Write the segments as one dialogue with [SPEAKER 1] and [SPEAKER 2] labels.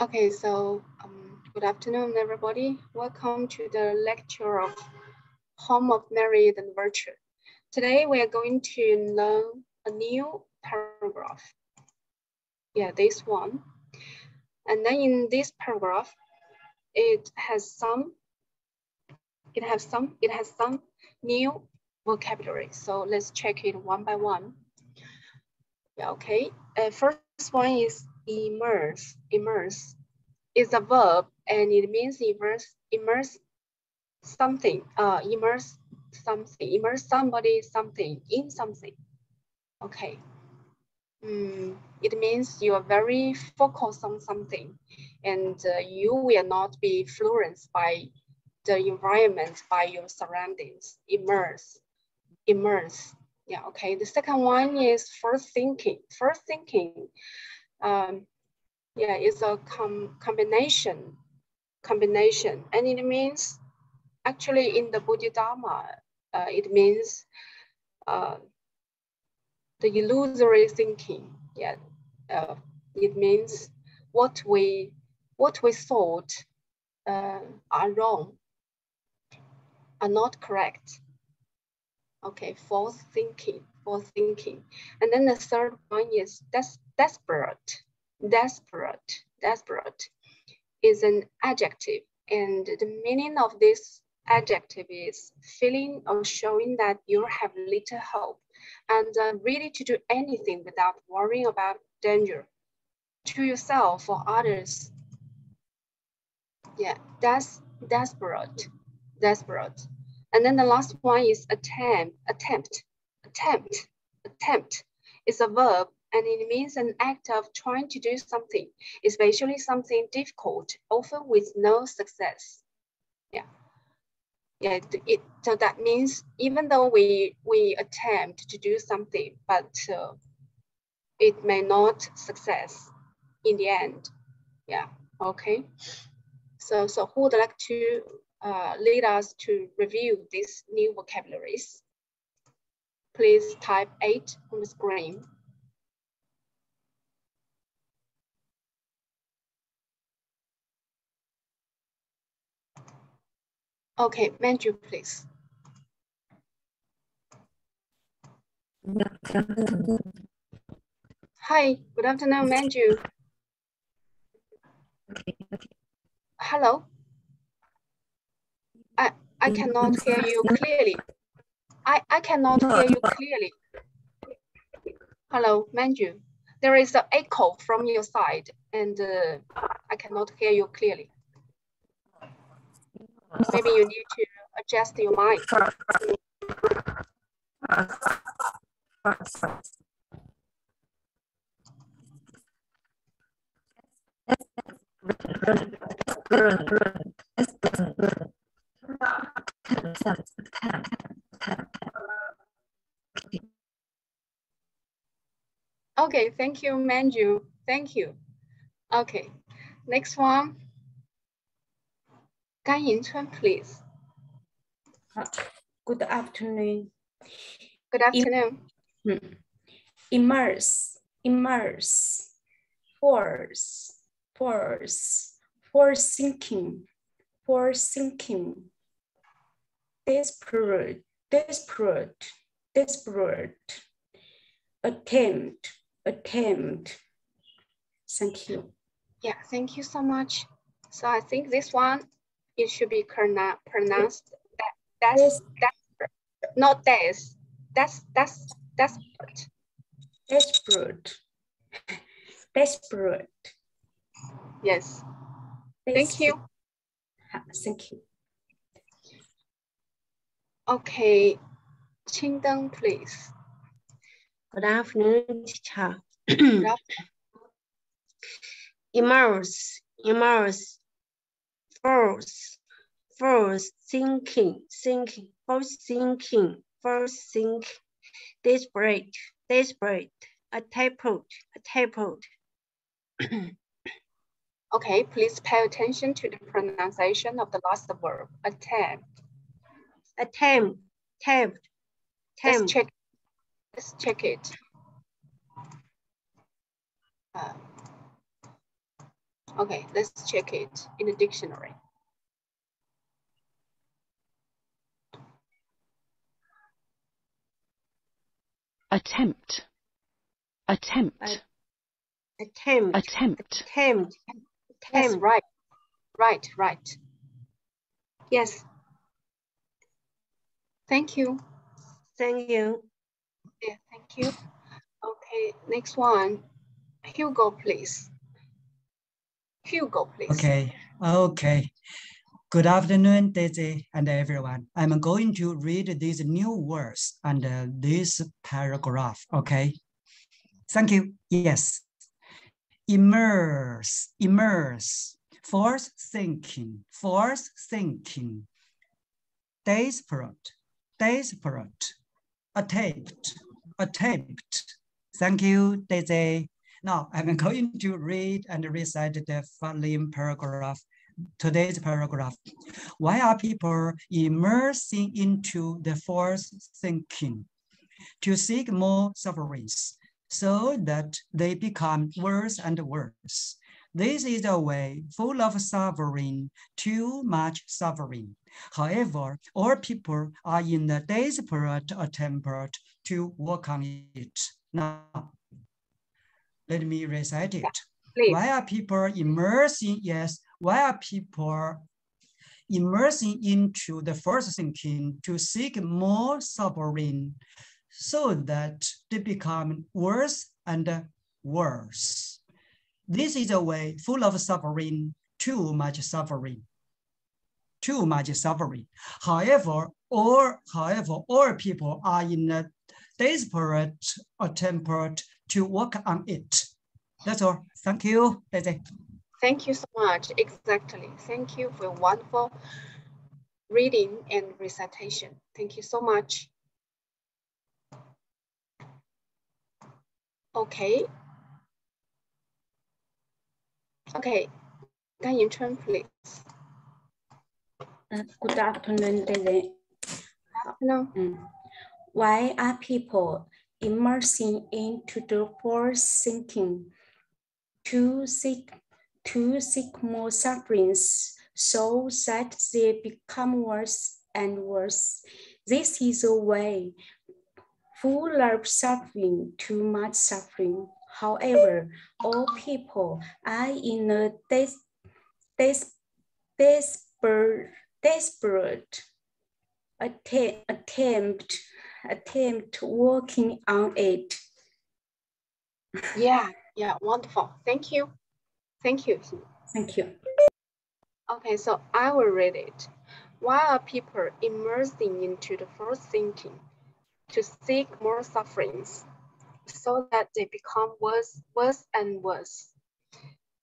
[SPEAKER 1] Okay, so good afternoon, everybody. Welcome to the lecture of Home of Merit and Virtue. Today, we are going to learn a new paragraph. Yeah, this one. And then in this paragraph, it has some new vocabulary. So let's check it one by one. Yeah, okay. First one is immerse. Immerse is a verb and it means immerse something, immerse something, immerse somebody something in something. Okay. It means you are very focused on something and you will not be influenced by the environment, by your surroundings. Immerse. Yeah, okay. The second one is first thinking. First thinking, yeah, it's a combination, and it means actually in the Bodhidharma, it means the illusory thinking. Yeah, it means what we thought are wrong, are not correct. Okay, false thinking. And then the third one is desperate. Desperate is an adjective, and the meaning of this adjective is feeling or showing that you have little hope and are ready to do anything without worrying about danger to yourself or others. Yeah, that's desperate. And then the last one is attempt is a verb and it means an act of trying to do something, especially something difficult, often with no success. So that means even though we attempt to do something, but it may not success in the end. Yeah, okay. So who would like to lead us to review these new vocabularies? Please type 8 on the screen. Okay, Manju, please. Hi, good afternoon, Manju. Hello. I cannot hear you clearly. I cannot hear you clearly. Hello, Manju. There is an echo from your side and I cannot hear you clearly. Maybe you need to adjust your mic. Okay, thank you, Manju. Thank you. Okay, next one. Gan Yinchun, please.
[SPEAKER 2] Good afternoon.
[SPEAKER 1] Good afternoon.
[SPEAKER 2] Immerse. Forethinking. Desperate. Attempt. Thank you.
[SPEAKER 1] Yeah, thank you so much. So I think this one, it should be pronounced not des. Desperate. Yes. Thank you.
[SPEAKER 2] Thank you.
[SPEAKER 1] Okay, Qingdeng, please.
[SPEAKER 3] Good afternoon, teacher.
[SPEAKER 1] Immerse. First thinking. Desperate. Attempt. Okay, please pay attention to the pronunciation of the last verb. Attempt. Let's check it. Okay, let's check it in the dictionary.
[SPEAKER 4] Attempt. Attempt.
[SPEAKER 3] Attempt.
[SPEAKER 4] Attempt.
[SPEAKER 3] Attempt.
[SPEAKER 1] Yes,
[SPEAKER 3] Attempt.
[SPEAKER 1] right. Yes. Thank you.
[SPEAKER 3] Thank you.
[SPEAKER 1] Yeah, thank you. Okay, next one. Hugo, please. Hugo, please.
[SPEAKER 5] Okay. Good afternoon, Daisy and everyone. I'm going to read these new words under this paragraph, okay? Thank you. Yes. Immerse. Force thinking. Desperate. Attempt. Thank you, Daisy. Now I'm going to read and recite the following paragraph. Today's paragraph. Why are people immersing into the false thinking? To seek more sufferings, so that they become worse and worse. This is a way full of suffering, too much suffering. However, all people are in a desperate attempt to work on it. Now, let me recite it.
[SPEAKER 1] Please.
[SPEAKER 5] Why are people immersing? Yes, why are people immersing into the false thinking to seek more suffering, so that they become worse and worse? This is a way full of suffering, too much suffering. However, all people are in a desperate attempt to work on it. That's all. Thank you. That's it.
[SPEAKER 1] Thank you so much. Exactly. Thank you for wonderful reading and recitation. Thank you so much. Okay. Okay. Gan Yingchen, please.
[SPEAKER 2] Good afternoon, Daisy.
[SPEAKER 1] No.
[SPEAKER 2] Why are people immersing into the false thinking to seek more sufferings, so that they become worse and worse? This is a way full of suffering, too much suffering. However, all people are in a desperate attempt working on it.
[SPEAKER 1] Yeah, wonderful. Thank you.
[SPEAKER 2] Thank you.
[SPEAKER 1] Okay, so I will read it. Why are people immersing into the false thinking to seek more sufferings, so that they become worse and worse?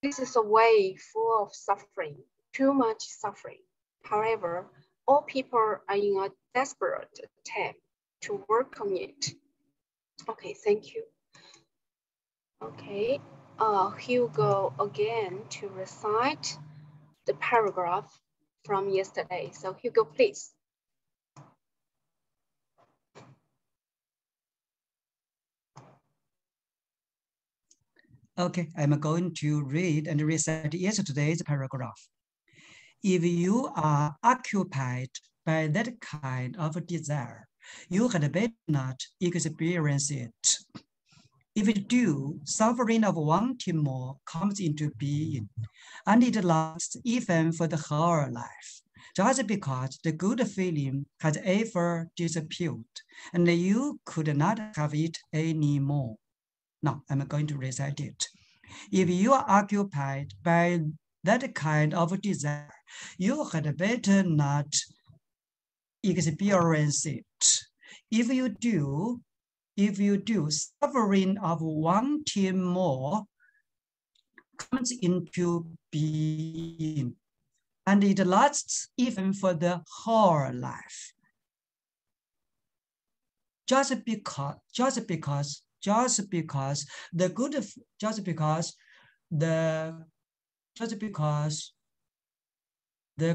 [SPEAKER 1] This is a way full of suffering, too much suffering. However, all people are in a desperate attempt to work on it. Okay, thank you. Okay, Hugo again to recite the paragraph from yesterday. So Hugo, please.
[SPEAKER 5] Okay, I'm going to read and recite yesterday's paragraph. If you are occupied by that kind of desire, you had better not experience it. If you do, suffering of wanting more comes into being, and it lasts even for the whole life, just because the good feeling has ever disappeared, and you could not have it anymore. Now, I'm going to recite it. If you are occupied by that kind of desire, you had better not experience it. If you do, suffering of wanting more comes into being, and it lasts even for the whole life. Just because the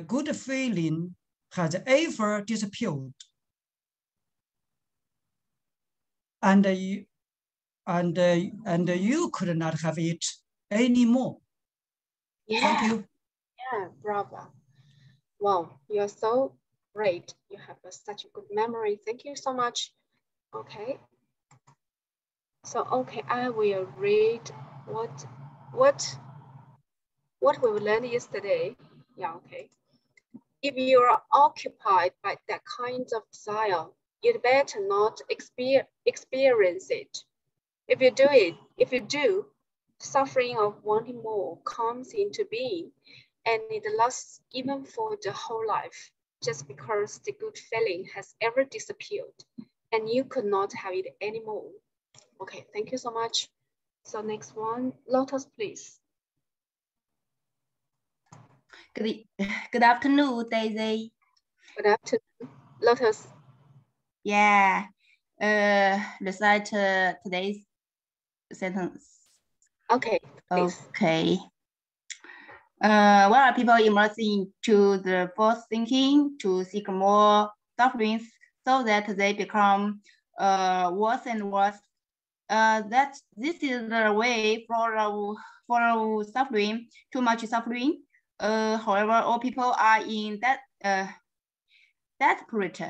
[SPEAKER 5] good feeling has ever disappeared, and you could not have it anymore.
[SPEAKER 1] Yeah.
[SPEAKER 5] Thank you.
[SPEAKER 1] Yeah, bravo. Wow, you're so great. You have such a good memory. Thank you so much. Okay. So, okay, I will read what we learned yesterday. Yeah, okay. If you are occupied by that kind of desire, you'd better not experience it. If you do, suffering of wanting more comes into being, and it lasts even for the whole life, just because the good feeling has ever disappeared, and you could not have it anymore. Okay, thank you so much. So next one, Lotus, please.
[SPEAKER 6] Good afternoon, Daisy.
[SPEAKER 1] Good afternoon, Lotus.
[SPEAKER 6] Yeah. Recite today's sentence.
[SPEAKER 1] Okay, please.
[SPEAKER 6] Okay. Where are people immersing into the false thinking to seek more sufferings so that they become worse and worse? That this is the way for suffering, too much suffering. However, all people are in that desperate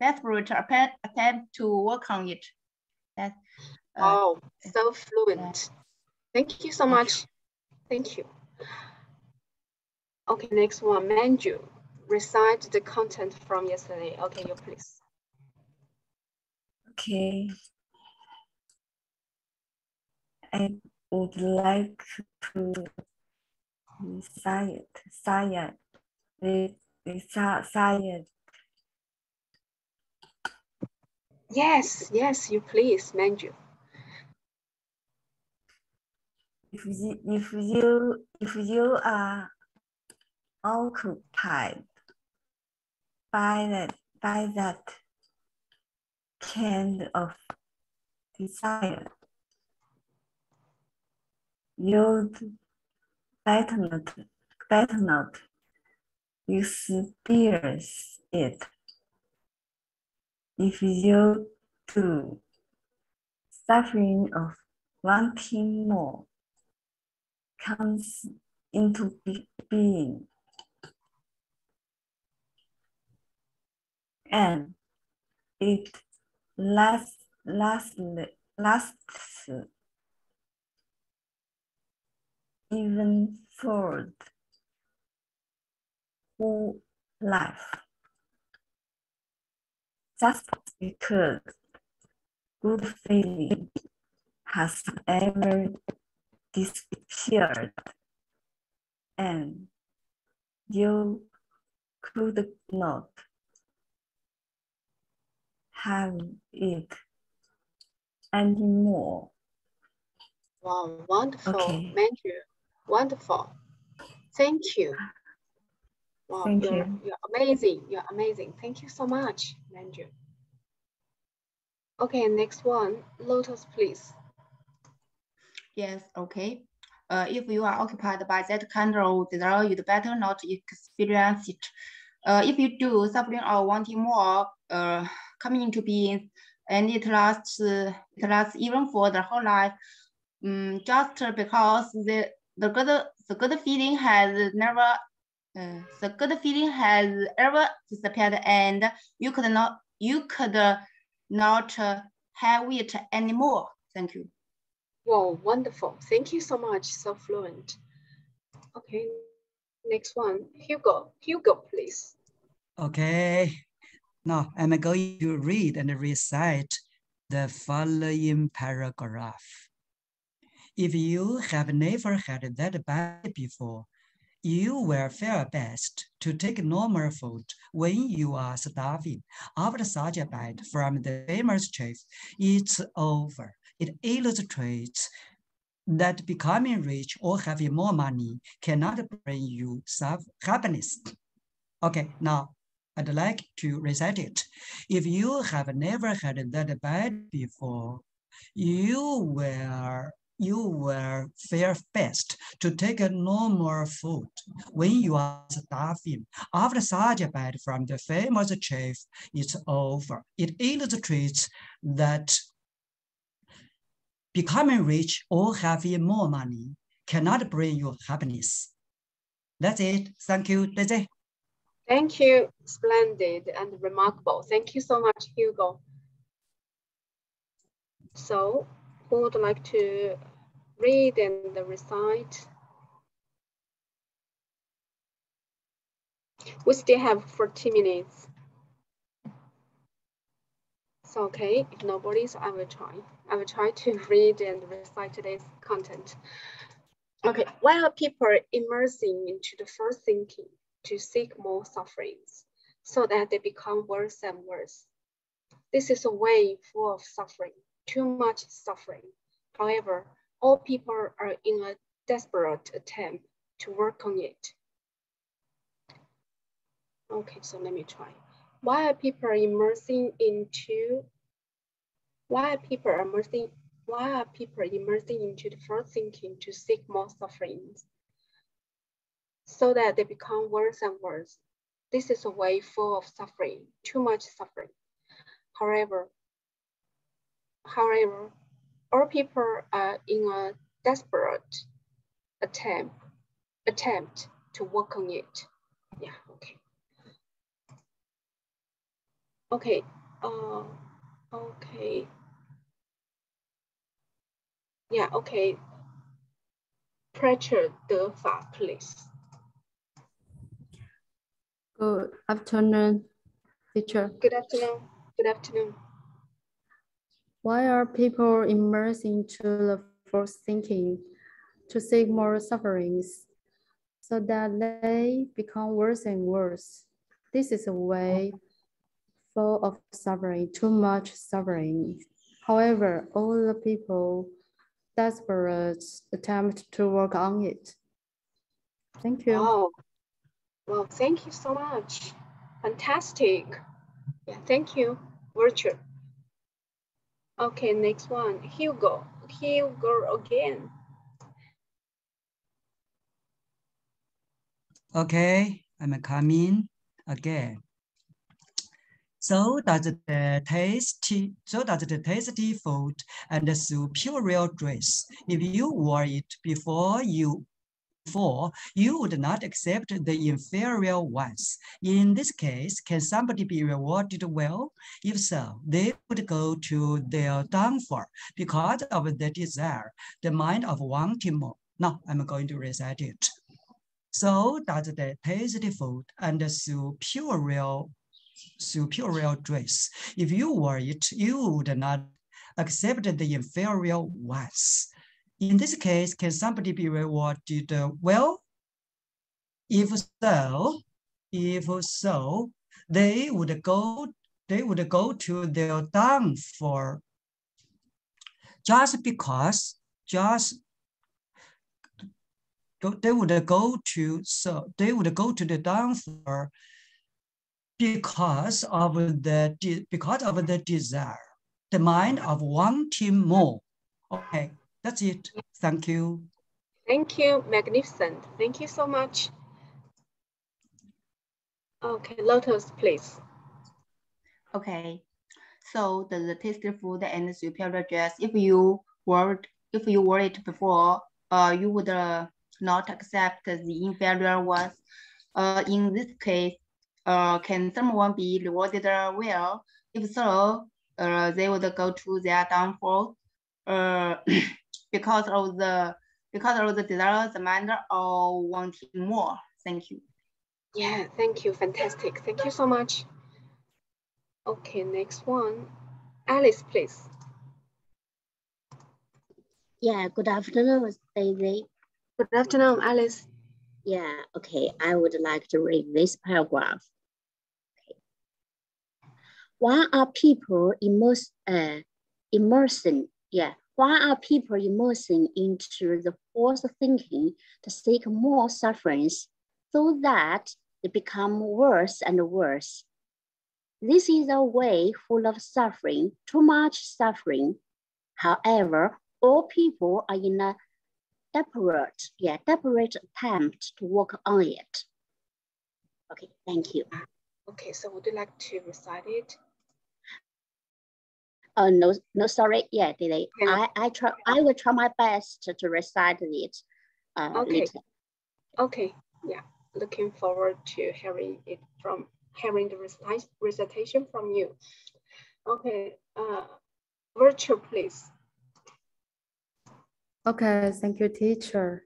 [SPEAKER 6] attempt to work on it.
[SPEAKER 1] Wow, so fluent. Thank you so much. Thank you. Okay, next one, Manju. Recite the content from yesterday. Okay, you please.
[SPEAKER 2] Okay. I would like to recite.
[SPEAKER 1] Yes, yes, you please, Manju.
[SPEAKER 2] If you are occupied by that kind of desire, you'd better not experience it. If you do, suffering of wanting more comes into being, and it lasts even for whole life. Just because good feeling has ever disappeared, and you could not have it anymore.
[SPEAKER 1] Wow, wonderful,
[SPEAKER 2] Okay.
[SPEAKER 1] Manju. Wonderful. Thank you. Wow,
[SPEAKER 2] Thank
[SPEAKER 1] you're
[SPEAKER 2] you.
[SPEAKER 1] amazing. You're amazing. Thank you so much, Manju. Okay, next one, Lotus, please.
[SPEAKER 6] Yes, okay. If you are occupied by that kind of desire, you'd better not experience it. If you do, suffering or wanting more coming into being, and it lasts even for the whole life. Just because the good feeling has never disappeared, and you could not have it anymore. Thank you.
[SPEAKER 1] Wow, wonderful. Thank you so much. So fluent. Okay, next one, Hugo. Hugo, please.
[SPEAKER 5] Okay. Now I'm going to read and recite the following paragraph. If you have never had that bite before, you will feel best to take normal food when you are starving. After such a bite from the famous chef, it's over. It illustrates that becoming rich or having more money cannot bring you happiness. Okay, now I'd like to recite it. If you have never had that bite before, you will feel best to take a normal food when you are starving. After such a bite from the famous chef, it's over. It illustrates that becoming rich or having more money cannot bring you happiness. That's it. Thank you, Daisy.
[SPEAKER 1] Thank you. Splendid and remarkable. Thank you so much, Hugo. So, who would like to read and recite? We still have 40 minutes. So, okay, if nobody's, I will try. I will try to read and recite today's content. Okay, why are people immersing into the first thinking to seek more sufferings so that they become worse and worse? This is a way full of suffering, too much suffering. However, all people are in a desperate attempt to work on it. Okay, so let me try. Why are people immersing into the first thinking to seek more sufferings so that they become worse and worse? This is a way full of suffering, too much suffering. However, all people are in a desperate attempt to work on it. Yeah, okay. Okay, okay. Yeah, okay. Preacher De Fa, please.
[SPEAKER 7] Good afternoon, teacher.
[SPEAKER 1] Good afternoon. Good afternoon.
[SPEAKER 7] Why are people immersed into the first thinking to seek more sufferings so that they become worse and worse? This is a way full of suffering, too much suffering. However, all the people desperate attempt to work on it. Thank you.
[SPEAKER 1] Wow. Well, thank you so much. Fantastic. Yeah, thank you, Virtue. Okay, next one, Hugo. Hugo again.
[SPEAKER 5] Okay, I'm coming again. So does the tasty food and the superior dress. If you wore it before, you would not accept the inferior ones. In this case, can somebody be rewarded well? If so, they would go to their downfall because of the desire, the mind of wanting more. Now I'm going to recite it. So does the tasty food and the superior dress. If you wore it, you would not accept the inferior ones. In this case, can somebody be rewarded well? If so, they would go to their downfall they would go to the downfall because of the desire, the mind of wanting more. Okay, that's it. Thank you.
[SPEAKER 1] Thank you, magnificent. Thank you so much. Okay, Lotus, please.
[SPEAKER 6] Okay, so the tasty food and superior dress. If you wore it before, you would not accept the inferior ones. In this case, can someone be rewarded well? If so, they would go to their downfall because of the desire, the mind of wanting more. Thank you.
[SPEAKER 1] Yeah, thank you. Fantastic. Thank you so much. Okay, next one. Alice, please.
[SPEAKER 8] Yeah, good afternoon, Daisy.
[SPEAKER 1] Good afternoon, Alice.
[SPEAKER 8] Yeah, okay, I would like to read this paragraph. Okay. Why are people immersing? Yeah, why are people immersing into the false thinking to seek more sufferings so that they become worse and worse? This is a way full of suffering, too much suffering. However, all people are in a desperate attempt to work on it. Okay, thank you.
[SPEAKER 1] Okay, so would you like to recite it?
[SPEAKER 8] No, sorry. Yeah, delay. I will try my best to recite it
[SPEAKER 1] okay.
[SPEAKER 8] later.
[SPEAKER 1] Okay, Yeah, looking forward to hearing the recitation from you. Okay, virtual, please.
[SPEAKER 7] Okay, thank you, teacher.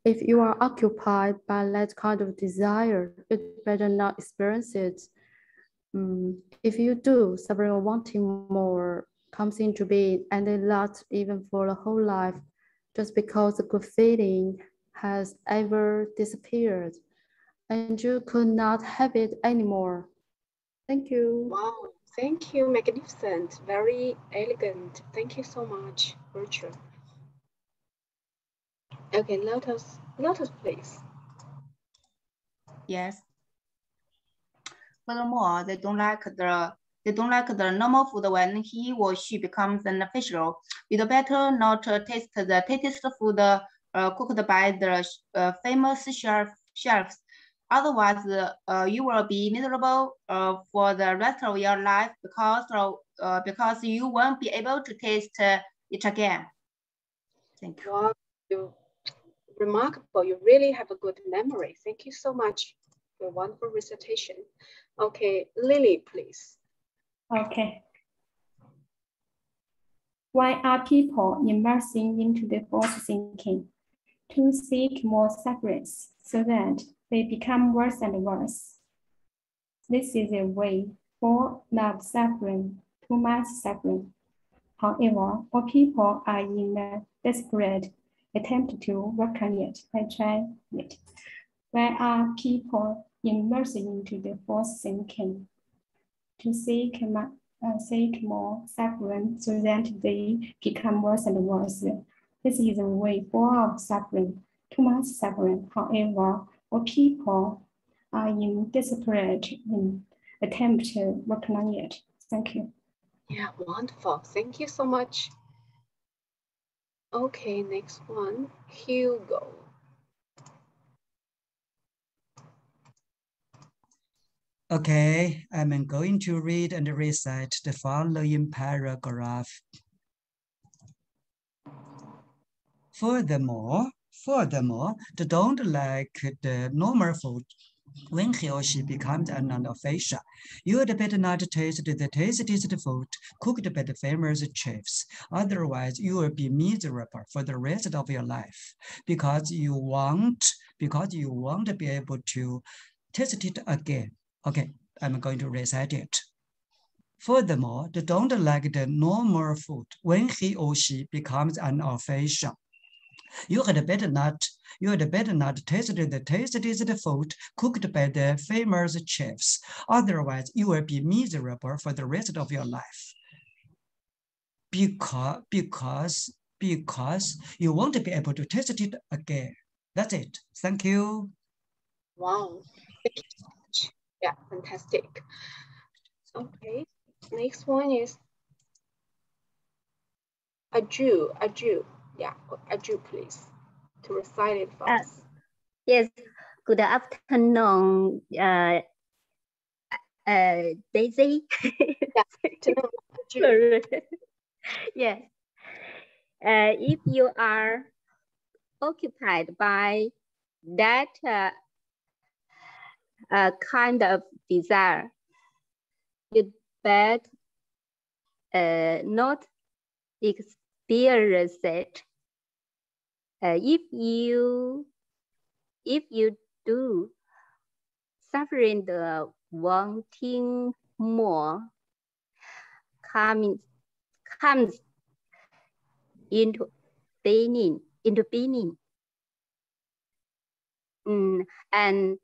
[SPEAKER 7] If you are occupied by that kind of desire, you'd better not experience it. If you do, suffering or wanting more comes into being, and they last even for the whole life, just because the good feeling has ever disappeared, and you could not have it anymore. Thank you.
[SPEAKER 1] Wow, thank you, magnificent, very elegant. Thank you so much, Virtual. Okay, Lotus, please.
[SPEAKER 6] Yes. Furthermore, they don't like the normal food when he or she becomes an official. It's better not to taste the tastiest food cooked by the famous chefs. Otherwise, you will be miserable for the rest of your life because you won't be able to taste it again. Thank you.
[SPEAKER 1] Wow, remarkable. You really have a good memory. Thank you so much for a wonderful recitation. Okay, Lily, please.
[SPEAKER 9] Okay. Why are people immersing into the false thinking? To seek more sufferings so that they become worse and worse. This is a way for not suffering, too much suffering. However, all people are in a desperate attempt to work on it. I try it. Why are people immersing into the false thinking? To seek more suffering so that they become worse and worse. This is a way full of suffering, too much suffering. However, all people are in desperate attempt to work on it. Thank you.
[SPEAKER 1] Yeah, wonderful. Thank you so much. Okay, next one, Hugo.
[SPEAKER 5] Okay, I'm going to read and recite the following paragraph. Furthermore, they don't like the normal food. When he or she becomes an official, you'd better not taste the tastiest food cooked by the famous chefs. Otherwise, you will be miserable for the rest of your life because you won't be able to taste it again. Okay, I'm going to recite it. Furthermore, they don't like the normal food when he or she becomes an official. You had better not taste the tastiest food cooked by the famous chefs. Otherwise, you will be miserable for the rest of your life. Because you won't be able to taste it again. That's it. Thank you.
[SPEAKER 1] Wow, thank you so much. Yeah, fantastic. Okay, next one is Aju. Yeah, Aju, please, to recite it for us.
[SPEAKER 8] Yes, good afternoon, Daisy.
[SPEAKER 1] Yeah,
[SPEAKER 8] yes. If you are occupied by that kind of desire, you'd better not experience it. If you do, suffering the wanting more comes into being. And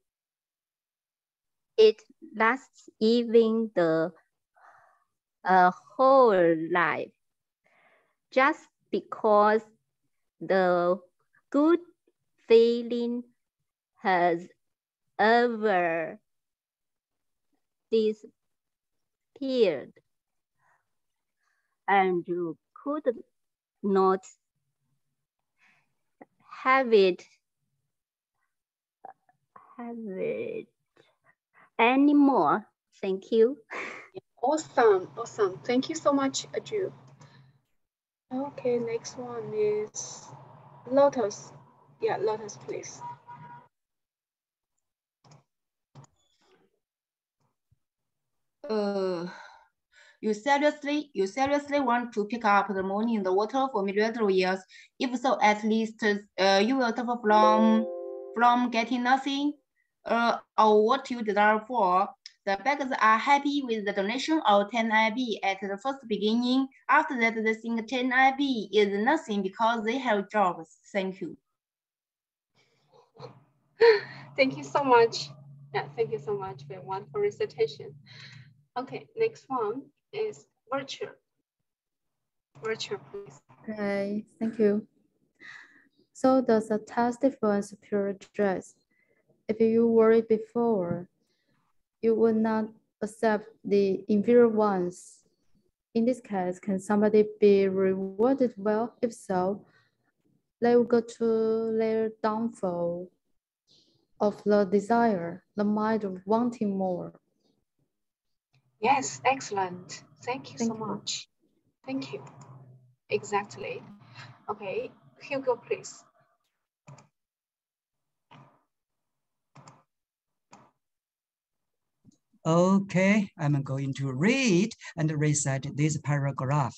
[SPEAKER 8] it lasts even the whole life, just because the good feeling has ever disappeared, and you could not have it anymore. Thank you.
[SPEAKER 1] Awesome. Thank you so much, Aju. Okay, next one is Lotus. Yeah, Lotus, please.
[SPEAKER 6] You seriously want to pick up the morning the water for millions of years? If so, at least you will suffer from getting nothing or what you desire for. The beggars are happy with the donation of 10 IB at the first beginning. After that, they think 10 IB is nothing because they have jobs. Thank you.
[SPEAKER 1] Thank you so much. Yeah, thank you so much for wonderful recitation. Okay, next one is virtue. Virtue, please.
[SPEAKER 7] Okay, thank you. So does a test difference superior dress? If you were it before, you would not accept the inferior ones. In this case, can somebody be rewarded well? If so, they will go to their downfall of the desire, the mind of wanting more.
[SPEAKER 1] Yes, excellent. Thank you so much. Thank you. Exactly. Okay, Hugo, please.
[SPEAKER 5] Okay, I'm going to read and recite this paragraph.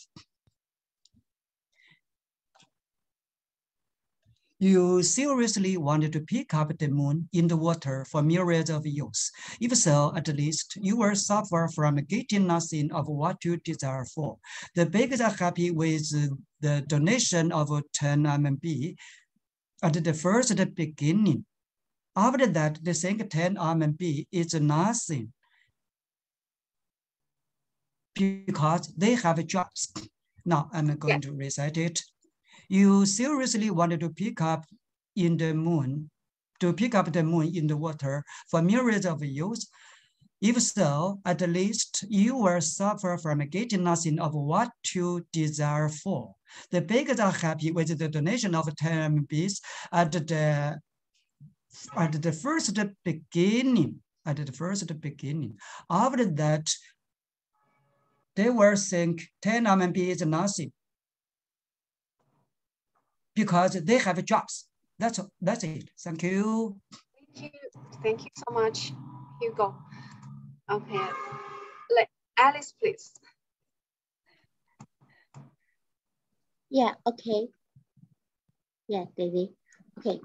[SPEAKER 5] You seriously wanted to pick up the moon in the water for myriads of years. If so, at least you will suffer from getting nothing of what you desire for. The beggars are happy with the donation of 10 RMB at the first beginning. After that, they think 10 RMB is nothing because they have jobs. Now I'm going to recite it. You seriously wanted to pick up the moon in the water for myriads of years. If so, at least you will suffer from getting nothing of what you desire for. The beggars are happy with the donation of 10 RMB at the first beginning. After that, they will think 10 RMB is nothing because they have jobs. That's it. Thank you.
[SPEAKER 1] Thank you so much, Hugo. Okay, Alice, please.
[SPEAKER 8] Yeah, okay. Yeah, David. Okay.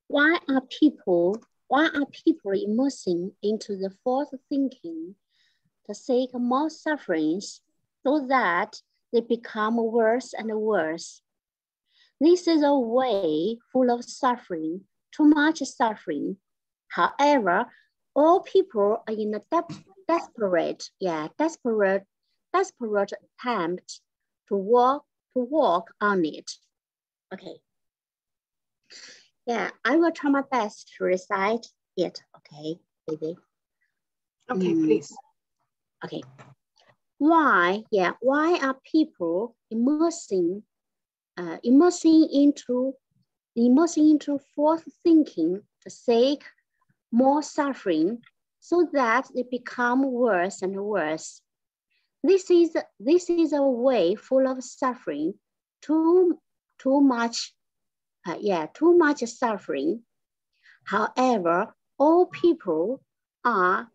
[SPEAKER 8] Why are people immersing into the false thinking to seek more sufferings so that they become worse and worse? This is a way full of suffering, too much suffering. However, all people are in a desperate attempt to walk on it. Okay. Yeah, I will try my best to recite it. Okay, baby.
[SPEAKER 1] Okay, please.
[SPEAKER 8] Okay. Why are people immersing into false thinking to seek more suffering so that they become worse and worse? This is a way full of suffering, too much suffering. However, all people are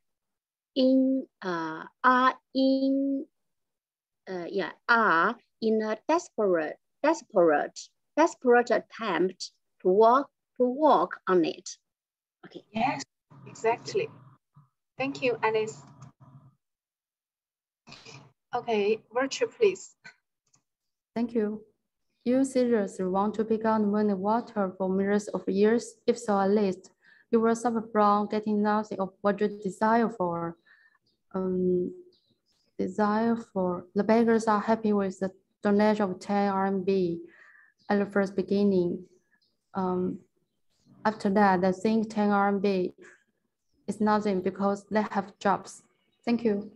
[SPEAKER 8] in a desperate attempt to walk on it. Okay.
[SPEAKER 1] Yes, exactly. Thank you, Alice. Okay, virtue, please.
[SPEAKER 7] Thank you. You seriously want to pick up the moon and water for millions of years? If so, at least you will suffer from getting nothing of what you desire for. The beggars are happy with the donation of 10 RMB at the first beginning. After that, they think 10 RMB is nothing because they have jobs. Thank you.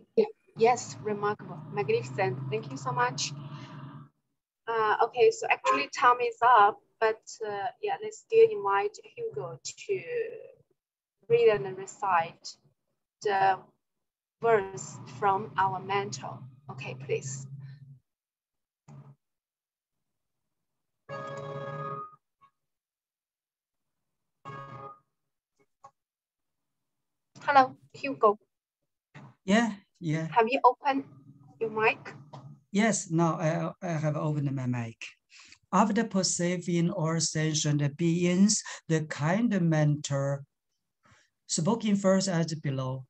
[SPEAKER 1] Yes, remarkable, magnificent. Thank you so much. Okay, so actually time is up, but yeah, let's still invite Hugo to read and recite the verse from our mentor. Okay, please. Hello, Hugo.
[SPEAKER 5] Yeah, Yeah.
[SPEAKER 1] Have you opened your mic?
[SPEAKER 5] Yes, now I have opened my mic. After perceiving or sensing the beings, the kind mentor spoken first as below.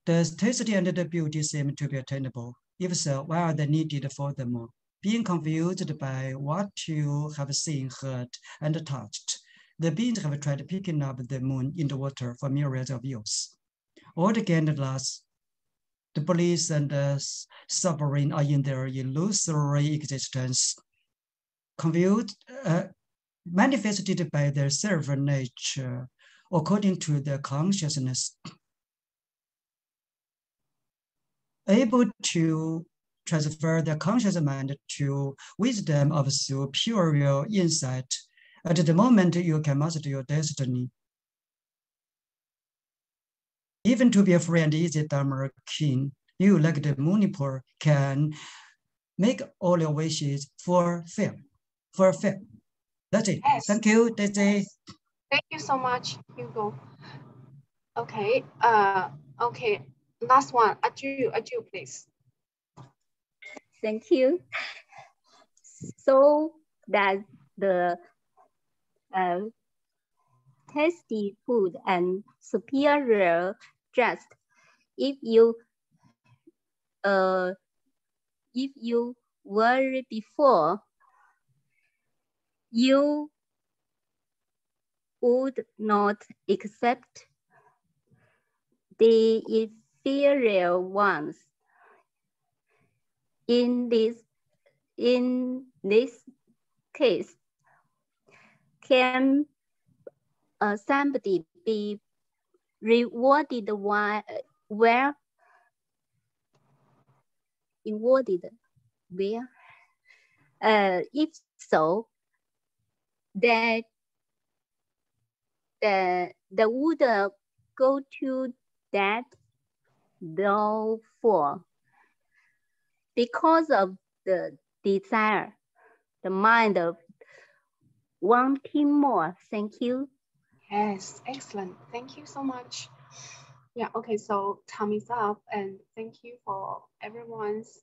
[SPEAKER 5] The taste and the beauty seem to be attainable. If so, why are they needed furthermore? Being confused by what you have seen, heard, and touched, the beings have tried picking up the moon in the water for myriads of years. All the gained loss, the bliss and the suffering are in their illusory existence, confused, manifested by their self-nature according to their consciousness, able to transfer their conscious mind to wisdom of superior insight. At the moment, you can master your destiny. Even to be a free and easy Dharma king, you, like the Manipur, can make all your wishes fulfill. That's it.
[SPEAKER 1] Yes.
[SPEAKER 5] Thank you, Daisy.
[SPEAKER 1] Thank you so much, Hugo. Okay. Okay. Last one, Aju, please.
[SPEAKER 10] Thank you. So that the tasty food and superior just if you were before, you would not accept the inferior ones. In this case, can somebody be rewarded where? Rewarded where? If so, that the would go to that therefore, because of the desire, the mind of wanting more. Thank you.
[SPEAKER 1] Yes, excellent. Thank you so much. Yeah, okay, so time is up, and thank you for everyone's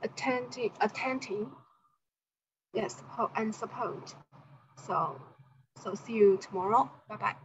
[SPEAKER 1] attending, yes, and support. So see you tomorrow. Bye-bye.